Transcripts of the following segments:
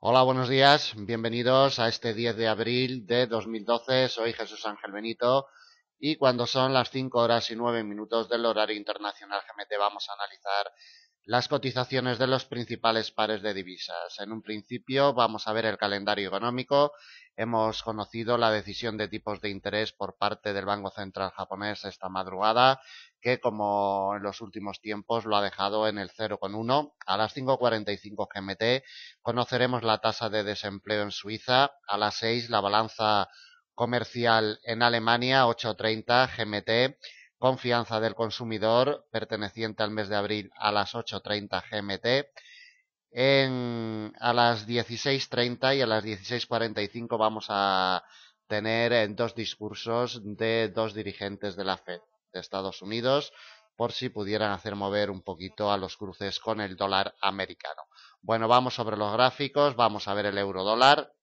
Hola, buenos días. Bienvenidos a este 10 de abril de 2012. Soy Jesús Ángel Benito y cuando son las 5 horas y 9 minutos del horario internacional GMT vamos a analizar las cotizaciones de los principales pares de divisas. En un principio vamos a ver el calendario económico. Hemos conocido la decisión de tipos de interés por parte del Banco Central japonés esta madrugada, que como en los últimos tiempos lo ha dejado en el 0,1. A las 5:45 GMT conoceremos la tasa de desempleo en Suiza. A las 6 la balanza comercial en Alemania, 8:30 GMT. Confianza del consumidor perteneciente al mes de abril a las 8:30 GMT. A las 16:30 y a las 16:45 vamos a tener dos discursos de dos dirigentes de la Fed de Estados Unidos, por si pudieran hacer mover un poquito a los cruces con el dólar americano. Bueno, vamos sobre los gráficos, vamos a ver el euro dólar.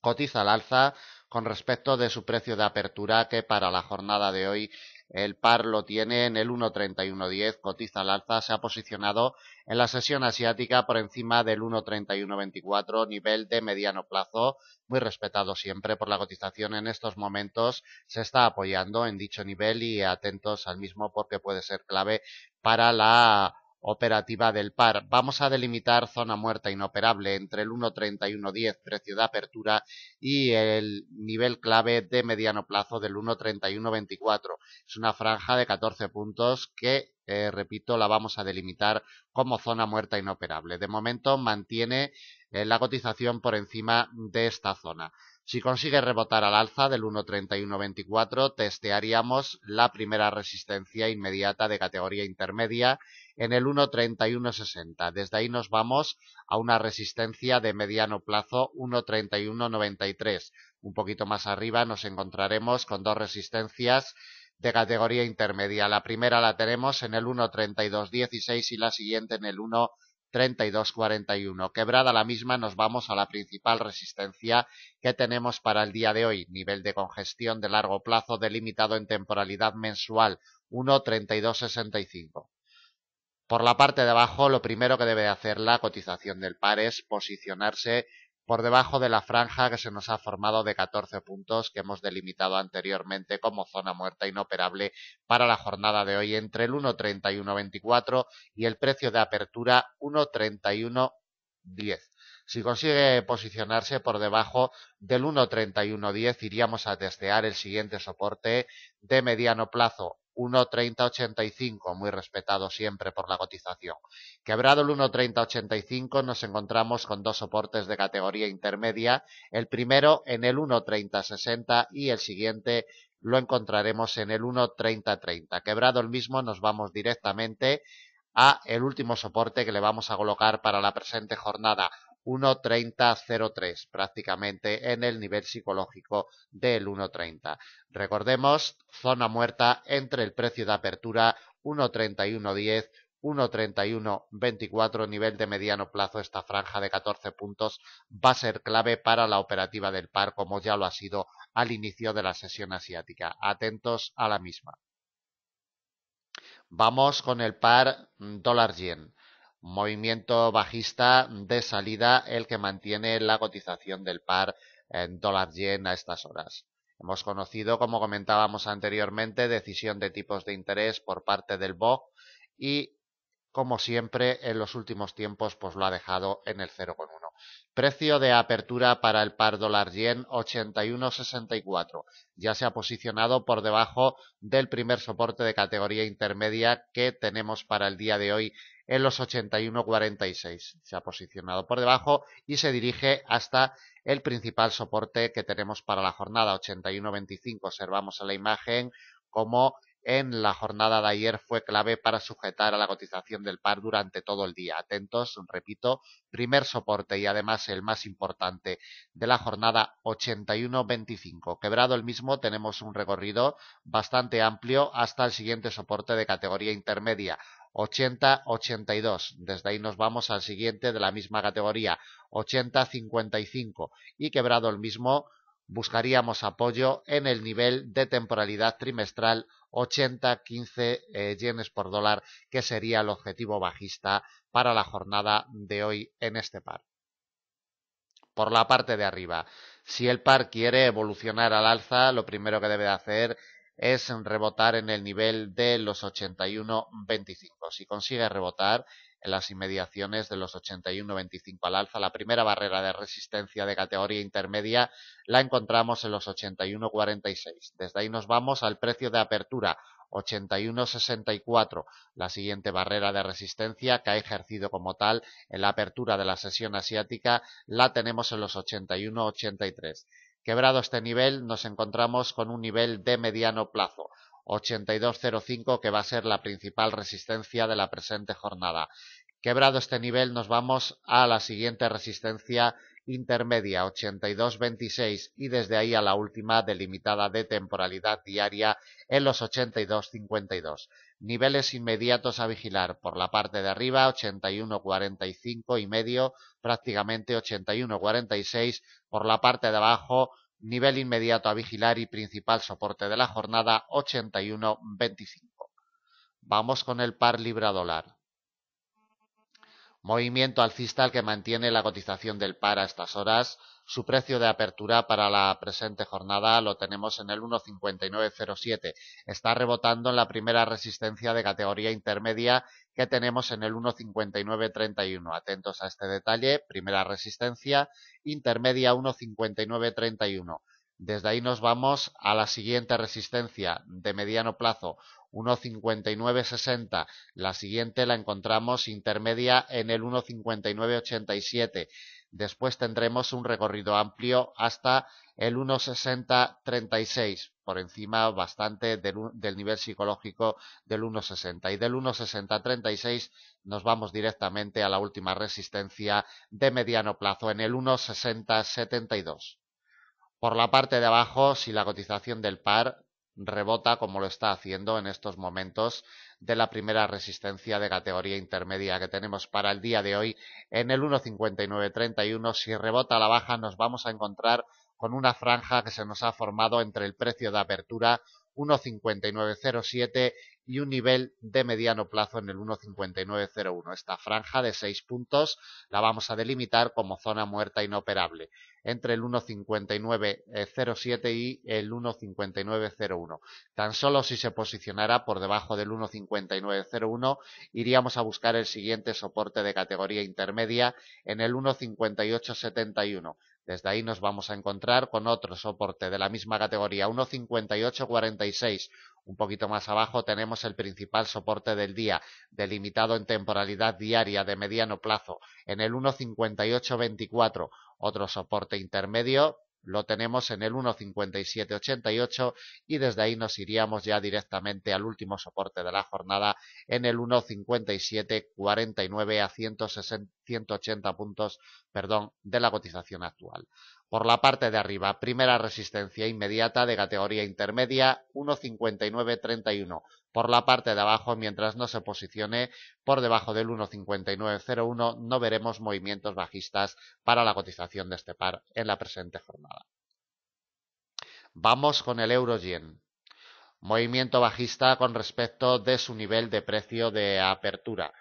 Cotiza al alza con respecto de su precio de apertura, que para la jornada de hoy el par lo tiene en el 1,3110, cotiza al alza, se ha posicionado en la sesión asiática por encima del 1,3124, nivel de mediano plazo, muy respetado siempre por la cotización. En estos momentos se está apoyando en dicho nivel y atentos al mismo porque puede ser clave para la operativa del par. Vamos a delimitar zona muerta inoperable entre el 1,3110 precio de apertura y el nivel clave de mediano plazo del 1,3124. Es una franja de 14 puntos que, repito, la vamos a delimitar como zona muerta inoperable. De momento mantiene la cotización por encima de esta zona. Si consigue rebotar al alza del 1,3124, testearíamos la primera resistencia inmediata de categoría intermedia en el 1,3160. Desde ahí nos vamos a una resistencia de mediano plazo 1,3193. Un poquito más arriba nos encontraremos con dos resistencias de categoría intermedia. La primera la tenemos en el 1,3216 y la siguiente en el 1,3241. Quebrada la misma nos vamos a la principal resistencia que tenemos para el día de hoy, nivel de congestión de largo plazo delimitado en temporalidad mensual 1,3265. Por la parte de abajo, lo primero que debe hacer la cotización del par es posicionarse por debajo de la franja que se nos ha formado de 14 puntos que hemos delimitado anteriormente como zona muerta inoperable para la jornada de hoy entre el 1,3124 y el precio de apertura 1,3110. Si consigue posicionarse por debajo del 1,3110, iríamos a testear el siguiente soporte de mediano plazo, 1,3085, muy respetado siempre por la cotización. Quebrado el 1,3085 nos encontramos con dos soportes de categoría intermedia, el primero en el 1,3060 y el siguiente lo encontraremos en el 1,3030. Quebrado el mismo nos vamos directamente a el último soporte que le vamos a colocar para la presente jornada, 1,3003, prácticamente en el nivel psicológico del 1,30. Recordemos, zona muerta entre el precio de apertura 1,3110, 1,3124, nivel de mediano plazo. Esta franja de 14 puntos va a ser clave para la operativa del par, como ya lo ha sido al inicio de la sesión asiática. Atentos a la misma. Vamos con el par dólar-yen. Movimiento bajista de salida el que mantiene la cotización del par dólar-yen a estas horas. Hemos conocido, como comentábamos anteriormente, decisión de tipos de interés por parte del BOC y, como siempre, en los últimos tiempos pues lo ha dejado en el 0,1. Precio de apertura para el par dólar-yen 81,64. Ya se ha posicionado por debajo del primer soporte de categoría intermedia que tenemos para el día de hoy en los 81,46. Se ha posicionado por debajo y se dirige hasta el principal soporte que tenemos para la jornada, 81,25. Observamos en la imagen como en la jornada de ayer fue clave para sujetar a la cotización del par durante todo el día. Atentos, repito, primer soporte y además el más importante de la jornada, 81,25. Quebrado el mismo, tenemos un recorrido bastante amplio hasta el siguiente soporte de categoría intermedia, 80,82. Desde ahí nos vamos al siguiente de la misma categoría, 80,55. Y quebrado el mismo, buscaríamos apoyo en el nivel de temporalidad trimestral 80,15 yenes por dólar, que sería el objetivo bajista para la jornada de hoy en este par. Por la parte de arriba, si el par quiere evolucionar al alza, lo primero que debe de hacer es rebotar en el nivel de los 81.25. Si consigue rebotar en las inmediaciones de los 81.25 al alza, la primera barrera de resistencia de categoría intermedia la encontramos en los 81.46. Desde ahí nos vamos al precio de apertura, 81.64, la siguiente barrera de resistencia que ha ejercido como tal en la apertura de la sesión asiática la tenemos en los 81.83. Quebrado este nivel nos encontramos con un nivel de mediano plazo, 82.05, que va a ser la principal resistencia de la presente jornada. Quebrado este nivel nos vamos a la siguiente resistencia intermedia, 82.26, y desde ahí a la última delimitada de temporalidad diaria en los 82.52. Niveles inmediatos a vigilar por la parte de arriba, 81.45 y medio, prácticamente 81.46, por la parte de abajo, nivel inmediato a vigilar y principal soporte de la jornada, 81.25. Vamos con el par libra dólar. Movimiento alcista que mantiene la cotización del par a estas horas. Su precio de apertura para la presente jornada lo tenemos en el 1.5907. Está rebotando en la primera resistencia de categoría intermedia que tenemos en el 1.5931. Atentos a este detalle. Primera resistencia, intermedia 1.5931. Desde ahí nos vamos a la siguiente resistencia de mediano plazo, 1.5960. La siguiente la encontramos intermedia en el 1.5987. Después tendremos un recorrido amplio hasta el 1.6036, por encima bastante del nivel psicológico del 1.60. Y del 1.6036 nos vamos directamente a la última resistencia de mediano plazo en el 1.6072. Por la parte de abajo, si la cotización del par rebota como lo está haciendo en estos momentos de la primera resistencia de categoría intermedia que tenemos para el día de hoy en el 1.5931, si rebota a la baja nos vamos a encontrar con una franja que se nos ha formado entre el precio de apertura 1.5907 y un nivel de mediano plazo en el 1.5901. Esta franja de 6 puntos la vamos a delimitar como zona muerta inoperable entre el 1.5907 y el 1.5901. Tan solo si se posicionara por debajo del 1.5901 iríamos a buscar el siguiente soporte de categoría intermedia en el 1.5871. Desde ahí nos vamos a encontrar con otro soporte de la misma categoría, 1.5846. Un poquito más abajo tenemos el principal soporte del día, delimitado en temporalidad diaria de mediano plazo, en el 1.5824. Otro soporte intermedio lo tenemos en el 1.5788 y desde ahí nos iríamos ya directamente al último soporte de la jornada en el 1.5749 a 180 puntos, de la cotización actual. Por la parte de arriba, primera resistencia inmediata de categoría intermedia 1.5931. Por la parte de abajo, mientras no se posicione por debajo del 1.5901, no veremos movimientos bajistas para la cotización de este par en la presente jornada. Vamos con el euro-yen. Movimiento bajista con respecto de su nivel de precio de apertura,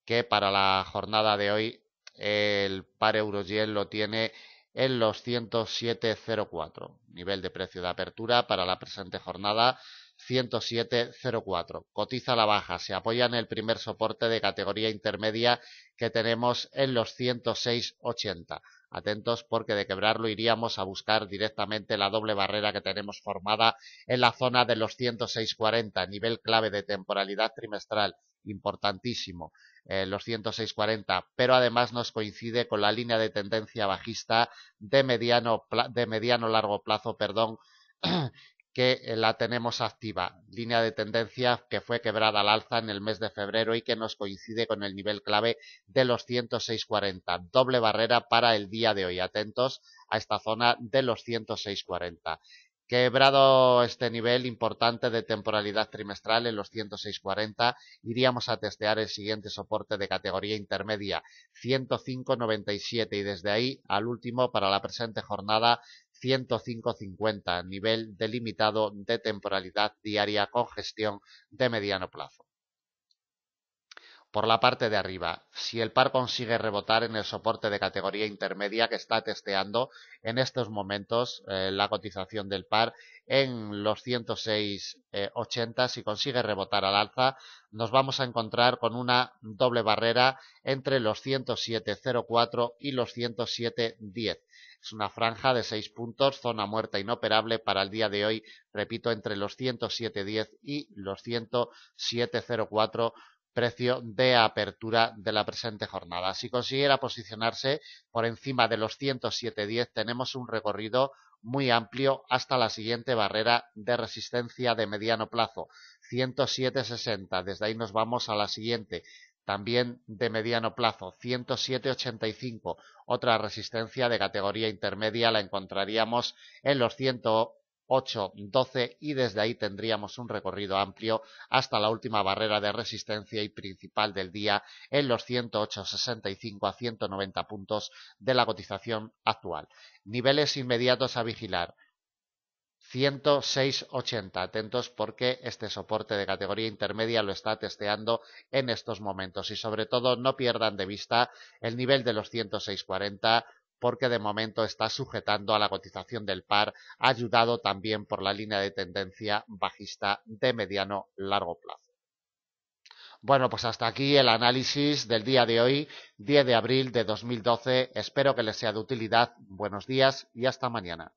que para la jornada de hoy el par euro-yen lo tiene en los 107.04. Nivel de precio de apertura para la presente jornada 107.04. Cotiza a la baja, se apoya en el primer soporte de categoría intermedia que tenemos en los 106.80. Atentos porque de quebrarlo iríamos a buscar directamente la doble barrera que tenemos formada en la zona de los 106.40, nivel clave de temporalidad trimestral, importantísimo, los 106.40, pero además nos coincide con la línea de tendencia bajista de mediano largo plazo, que la tenemos activa, línea de tendencia que fue quebrada al alza en el mes de febrero y que nos coincide con el nivel clave de los 106.40, doble barrera para el día de hoy, atentos a esta zona de los 106.40. Quebrado este nivel importante de temporalidad trimestral en los 106.40, iríamos a testear el siguiente soporte de categoría intermedia 105.97 y desde ahí al último para la presente jornada 105.50, nivel delimitado de temporalidad diaria con gestión de mediano plazo. Por la parte de arriba, si el par consigue rebotar en el soporte de categoría intermedia que está testeando en estos momentos la cotización del par en los 106,80, si consigue rebotar al alza, nos vamos a encontrar con una doble barrera entre los 107,04 y los 107,10. Es una franja de 6 puntos, zona muerta inoperable para el día de hoy, repito, entre los 107,10 y los 107,04, precio de apertura de la presente jornada. Si consiguiera posicionarse por encima de los 107,10, tenemos un recorrido muy amplio hasta la siguiente barrera de resistencia de mediano plazo, 107,60. Desde ahí nos vamos a la siguiente, también de mediano plazo, 107,85. Otra resistencia de categoría intermedia la encontraríamos en los 108,12 y desde ahí tendríamos un recorrido amplio hasta la última barrera de resistencia y principal del día en los 108,65 a 190 puntos de la cotización actual. Niveles inmediatos a vigilar: 106,80. Atentos porque este soporte de categoría intermedia lo está testeando en estos momentos y sobre todo no pierdan de vista el nivel de los 106,40 porque de momento está sujetando a la cotización del par, ayudado también por la línea de tendencia bajista de mediano largo plazo. Bueno, pues hasta aquí el análisis del día de hoy, 10 de abril de 2012. Espero que les sea de utilidad. Buenos días y hasta mañana.